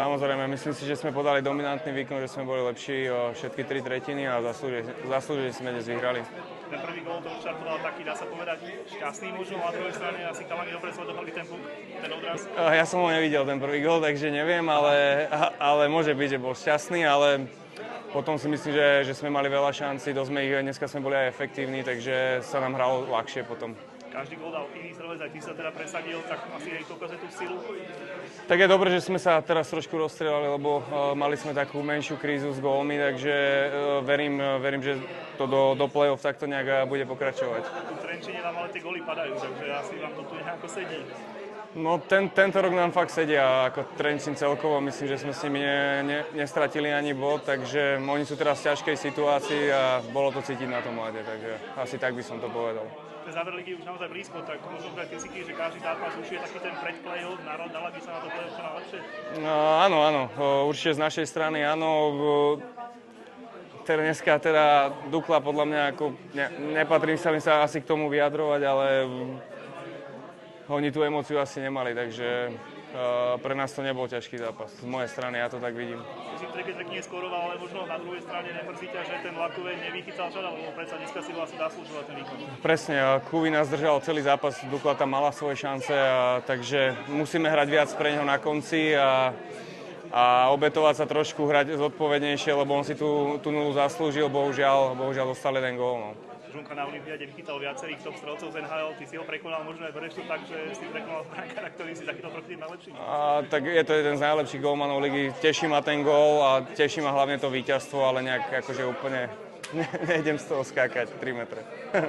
Samozrejme, myslím si, že sme podali dominantný výkon, že sme boli lepší o všetky 3 tretiny a zaslúžili sme dnes vyhrali. Ten prvý gól to už podal taký, dá sa povedať, šťastný možno, a na druhej strane asi chalani dobre sledovala ten puk, ten odraz. Ja som ho nevidel, ten prvý gól, takže neviem, ale môže byť, že bol šťastný, ale potom si myslím, že sme mali veľa šancí, dneska sme boli aj efektívni, takže sa nám hralo ľahšie potom. Každý gól dal iný strelec, aj ty sa teda presadil, tak asi aj to ukazuje tú silu. Tak je dobré, že sme sa teraz trošku rozstrelali, lebo mali sme takú menšiu krízu s gólmi, takže verím, že to do play-off takto nejak bude pokračovať. Tu v Trenčine vám ale tie góly padajú, takže asi vám to tu nejako sedí. No tento rok nám fakt sedia, ako Trenčín celkovo, myslím, že sme s nimi nestratili ani bod, takže oni sú teraz v ťažkej situácii a bolo to cítiť na tom mlade, takže asi tak by som to povedal. Ten záver ligy už naozaj blízko, tak možno brať fyziky, že každý zápas už je taký ten predplay-off, dala by sa na to play-off čo najlepšie? No, áno, určite z našej strany áno. Dneska Dukla podľa mňa, nepatrím sa asi k tomu vyjadrovať, ale oni tú emóciu asi nemali, takže pre nás to nebol ťažký zápas. Z mojej strany ja to tak vidím. Myslím, že keď tak neskoroval, ale možno na druhej strane nemrzí ťa, že ten Lakuveň nevychytal šada, lebo predsa dneska si vlastne zaslúžila ten výkon. Presne, Kuvi nás držal celý zápas, Dukla tam mala svoje šance, takže musíme hrať viac pre neho na konci a obetovať sa trošku, hrať zodpovednejšie, lebo on si tú nulu zaslúžil, bohužiaľ dostal jeden gól. No. Žunka na olympiáde vychytal viacerých top strelcov z NHL, ty si ho prekonal, možno aj bereš to tak, že si prekonal brankára, ktorý si takýto proti tým najlepší? Tak je to jeden z najlepších gólmanov ligy, teší ma ten gól a teší ma hlavne to víťazstvo, ale nejak akože úplne nejdem z toho skákať 3 metre.